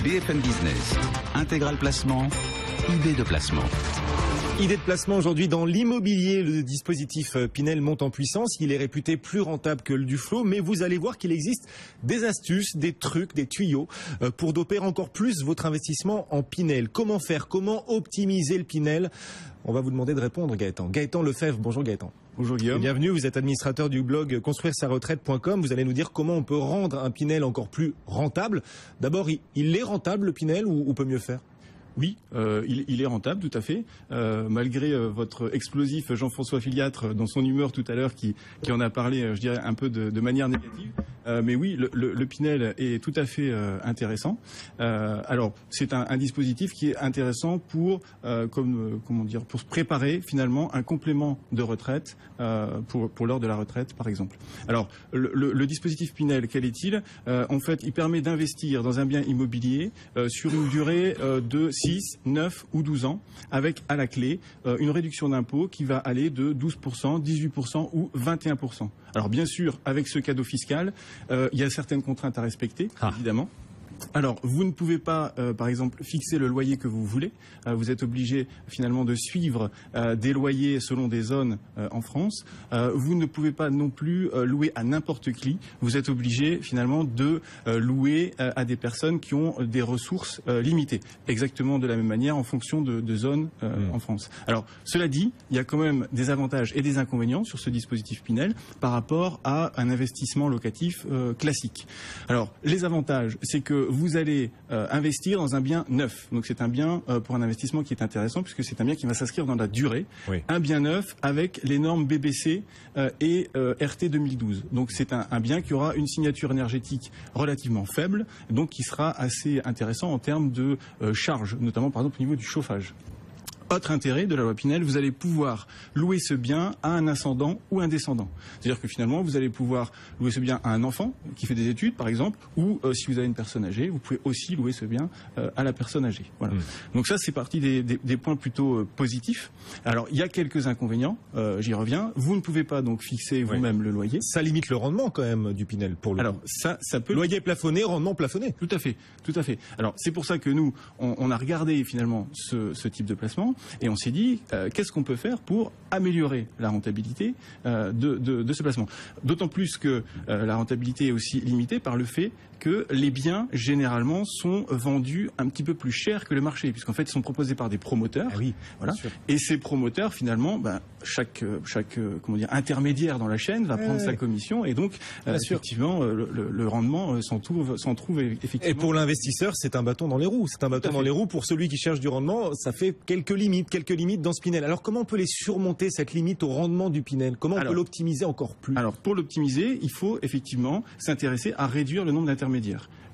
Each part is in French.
BFM Business, Intégral Placement, idée de placement. Idée de placement aujourd'hui dans l'immobilier. Le dispositif Pinel monte en puissance. Il est réputé plus rentable que le Duflot, mais vous allez voir qu'il existe des astuces, des trucs, des tuyaux pour doper encore plus votre investissement en Pinel. Comment faire? Comment optimiser le Pinel? On va vous demander de répondre, Gaëtan. Gaëtan Lefebvre, bonjour Gaëtan. Bonjour Guillaume. Bienvenue, vous êtes administrateur du blog construire-sa-retraite.com. Vous allez nous dire comment on peut rendre un Pinel encore plus rentable. D'abord, il est rentable le Pinel ou on peut mieux faire? Oui, il est rentable, tout à fait. Malgré votre explosif Jean-François Filiatre dans son humeur tout à l'heure qui en a parlé, je dirais, un peu de manière négative. Mais oui, le Pinel est tout à fait intéressant. Alors, c'est un dispositif qui est intéressant pour, pour se préparer finalement un complément de retraite pour l'heure de la retraite, par exemple. Alors, le dispositif Pinel, quel est-il? En fait, il permet d'investir dans un bien immobilier sur une durée de 6, 9 ou 12 ans, avec à la clé une réduction d'impôt qui va aller de 12%, 18% ou 21%. Alors bien sûr, avec ce cadeau fiscal, il y a certaines contraintes à respecter, évidemment. Alors, vous ne pouvez pas, par exemple, fixer le loyer que vous voulez. Vous êtes obligé, finalement, de suivre des loyers selon des zones en France. Vous ne pouvez pas non plus louer à n'importe qui. Vous êtes obligé, finalement, de louer à des personnes qui ont des ressources limitées. Exactement de la même manière en fonction de zones en France. Alors, cela dit, il y a quand même des avantages et des inconvénients sur ce dispositif Pinel par rapport à un investissement locatif classique. Alors, les avantages, c'est que vous allez investir dans un bien neuf. Donc c'est un bien pour un investissement qui est intéressant puisque c'est un bien qui va s'inscrire dans la durée. Oui. Un bien neuf avec les normes BBC et RT 2012. Donc c'est un bien qui aura une signature énergétique relativement faible, donc qui sera assez intéressant en termes de charges, notamment par exemple au niveau du chauffage. Autre intérêt de la loi Pinel, vous allez pouvoir louer ce bien à un ascendant ou un descendant. C'est-à-dire que finalement, vous allez pouvoir louer ce bien à un enfant qui fait des études, par exemple, ou si vous avez une personne âgée, vous pouvez aussi louer ce bien à la personne âgée. Voilà. Donc ça, c'est partie des points plutôt positifs. Alors, il y a quelques inconvénients, j'y reviens. Vous ne pouvez pas donc fixer vous-même le loyer. Ça limite le rendement quand même du Pinel pour le. Alors, ça peut. Loyer plafonné, rendement plafonné. Tout à fait, tout à fait. Alors, c'est pour ça que nous, on a regardé finalement ce type de placement. Et on s'est dit, qu'est-ce qu'on peut faire pour améliorer la rentabilité de ce placement? D'autant plus que la rentabilité est aussi limitée par le fait que les biens, généralement, sont vendus un petit peu plus cher que le marché, puisqu'en fait, ils sont proposés par des promoteurs. Ah oui, voilà. Et ces promoteurs, finalement, chaque intermédiaire dans la chaîne va prendre sa commission, et donc, effectivement, le rendement s'en trouve effectivement. Et pour l'investisseur, c'est un bâton dans les roues. C'est un bâton dans les roues. Pour celui qui cherche du rendement, ça fait quelques limites dans ce Pinel. Alors, comment on peut les surmonter, cette limite au rendement du Pinel? Comment on peut l'optimiser encore plus? Alors, pour l'optimiser, il faut effectivement s'intéresser à réduire le nombre d'intermédiaires.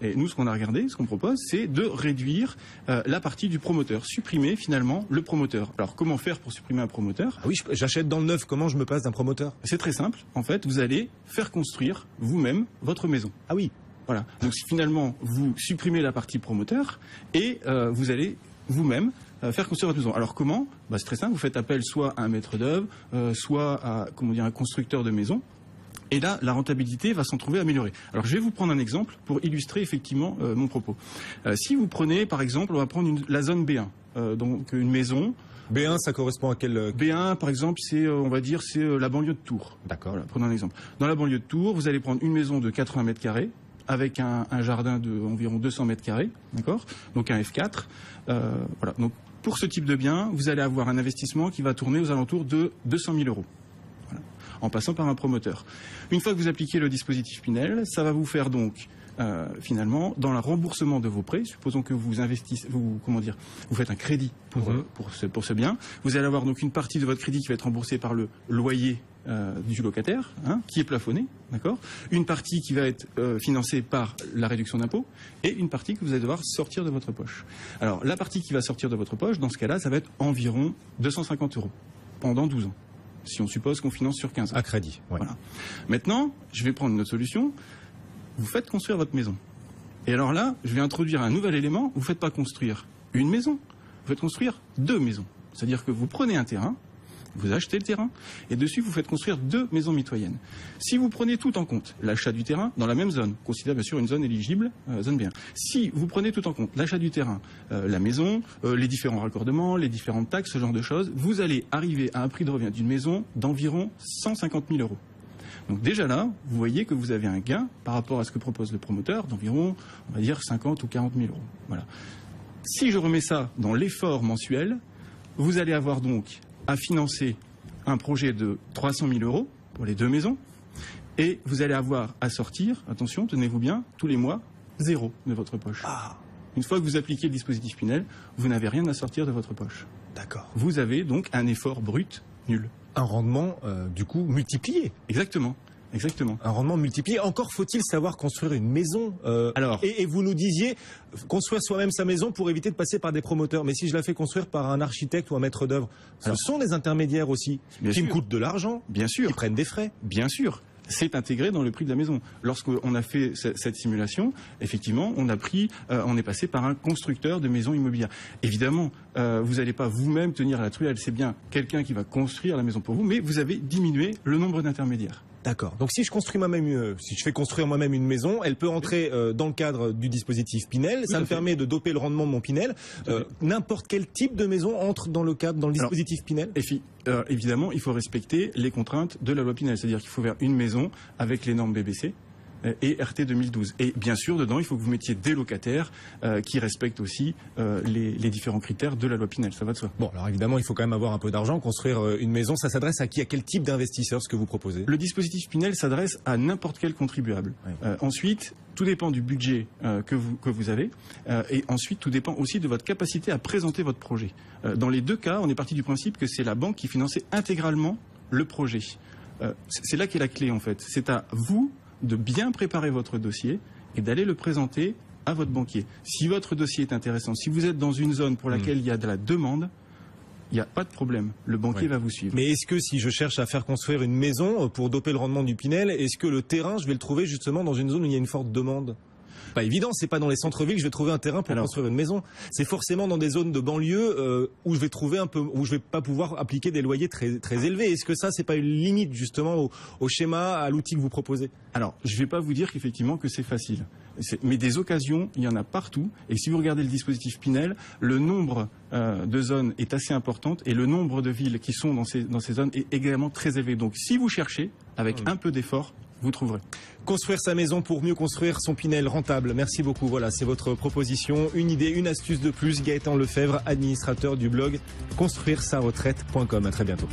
Et nous, ce qu'on a regardé, ce qu'on propose, c'est de réduire la partie du promoteur, supprimer finalement le promoteur. Alors, comment faire pour supprimer un promoteur? Ah oui, j'achète dans le neuf, comment je me passe d'un promoteur? C'est très simple. En fait, vous allez faire construire vous-même votre maison. Ah oui. Voilà. Donc, finalement, vous supprimez la partie promoteur et vous allez vous-même faire construire votre maison. Alors comment? C'est très simple. Vous faites appel soit à un maître d'œuvre, soit à un constructeur de maison. Et là, la rentabilité va s'en trouver améliorée. Alors, je vais vous prendre un exemple pour illustrer effectivement mon propos. Si vous prenez, par exemple, on va prendre la zone B1, donc une maison. B1, ça correspond à quel... B1, par exemple, c'est, on va dire, c'est la banlieue de Tours. D'accord. Voilà, prenons un exemple. Dans la banlieue de Tours, vous allez prendre une maison de 80 mètres carrés avec un jardin de environ 200 mètres carrés, d'accord? Donc un F4. Voilà. Donc, pour ce type de bien, vous allez avoir un investissement qui va tourner aux alentours de 200 000 €. Voilà. En passant par un promoteur. Une fois que vous appliquez le dispositif Pinel, ça va vous faire donc finalement, dans le remboursement de vos prêts, supposons que vous investissez, vous faites un crédit pour ce bien, vous allez avoir donc une partie de votre crédit qui va être remboursée par le loyer du locataire, qui est plafonné, d'accord. Une partie qui va être financée par la réduction d'impôt et une partie que vous allez devoir sortir de votre poche. Alors, la partie qui va sortir de votre poche, dans ce cas-là, ça va être environ 250 € pendant 12 ans. Si on suppose qu'on finance sur 15 ans. À crédit, ouais. Voilà. Maintenant, je vais prendre une autre solution. Vous faites construire votre maison. Et alors là, je vais introduire un nouvel élément. Vous ne faites pas construire une maison, vous faites construire 2 maisons. C'est-à-dire que vous prenez un terrain vous achetez le terrain et dessus vous faites construire 2 maisons mitoyennes. Si vous prenez tout en compte, l'achat du terrain dans la même zone, considère bien sûr une zone éligible, zone bien. Si vous prenez tout en compte, l'achat du terrain, la maison, les différents raccordements, les différentes taxes, ce genre de choses, vous allez arriver à un prix de revient d'une maison d'environ 150 000 euros. Donc déjà là, vous voyez que vous avez un gain par rapport à ce que propose le promoteur d'environ, on va dire, 50 ou 40 000 euros. Voilà. Si je remets ça dans l'effort mensuel, vous allez avoir donc à financer un projet de 300 000 euros pour les 2 maisons et vous allez avoir à sortir, attention, tenez-vous bien, tous les mois, 0 de votre poche. Ah, Une fois que vous appliquez le dispositif Pinel, vous n'avez rien à sortir de votre poche. d'accord. Vous avez donc un effort brut nul. Un rendement, du coup, multiplié. Exactement. Exactement. Un rendement multiplié. Encore faut-il savoir construire une maison. Alors, et vous nous disiez construire soi-même sa maison pour éviter de passer par des promoteurs. Mais si je la fais construire par un architecte ou un maître d'œuvre, ce Alors, sont des intermédiaires aussi bien qui me sûr. coûtent de l'argent, bien sûr, qui prennent des frais. bien sûr, c'est intégré dans le prix de la maison. Lorsqu'on a fait cette simulation, effectivement, on est passé par un constructeur de maisons immobilières. Évidemment, vous n'allez pas vous-même tenir à la truelle. C'est bien quelqu'un qui va construire la maison pour vous, mais vous avez diminué le nombre d'intermédiaires. D'accord. Donc si je construis moi-même, si je fais construire moi-même une maison, elle peut entrer dans le cadre du dispositif Pinel. Ça me permet de doper le rendement de mon Pinel. N'importe quel type de maison entre dans le cadre, dans le dispositif Pinel. Et puis, évidemment, il faut respecter les contraintes de la loi Pinel, c'est-à-dire qu'il faut faire une maison avec les normes BBC et RT 2012. Et bien sûr, dedans, il faut que vous mettiez des locataires qui respectent aussi les différents critères de la loi Pinel. Ça va de soi. Bon, alors évidemment, il faut quand même avoir un peu d'argent. Construire une maison, ça s'adresse à qui? À quel type d'investisseur, ce que vous proposez? Le dispositif Pinel s'adresse à n'importe quel contribuable. Ouais. Ensuite, tout dépend du budget que vous avez. Et ensuite, tout dépend aussi de votre capacité à présenter votre projet. Dans les 2 cas, on est parti du principe que c'est la banque qui finançait intégralement le projet. C'est là qu'est la clé, en fait. C'est à vous de bien préparer votre dossier et d'aller le présenter à votre banquier. Si votre dossier est intéressant, si vous êtes dans une zone pour laquelle il y a de la demande, il n'y a pas de problème. Le banquier va vous suivre. Mais est-ce que si je cherche à faire construire une maison pour doper le rendement du Pinel, est-ce que le terrain, je vais le trouver justement dans une zone où il y a une forte demande? Pas évident, c'est pas dans les centres-villes que je vais trouver un terrain pour construire une maison. C'est forcément dans des zones de banlieue où je vais trouver où je vais pas pouvoir appliquer des loyers très élevés. Est-ce que ça, c'est pas une limite justement au schéma, à l'outil que vous proposez? Alors, je ne vais pas vous dire qu'effectivement que c'est facile. Mais des occasions, il y en a partout. Et si vous regardez le dispositif Pinel, le nombre de zones est assez important et le nombre de villes qui sont dans ces zones est également très élevé. Donc, si vous cherchez, avec un peu d'effort, vous trouverez. Construire sa maison pour mieux construire son Pinel rentable. Merci beaucoup. Voilà, c'est votre proposition. Une idée, une astuce de plus. Gaëtan Lefebvre, administrateur du blog construire-sa-retraite.com. À très bientôt.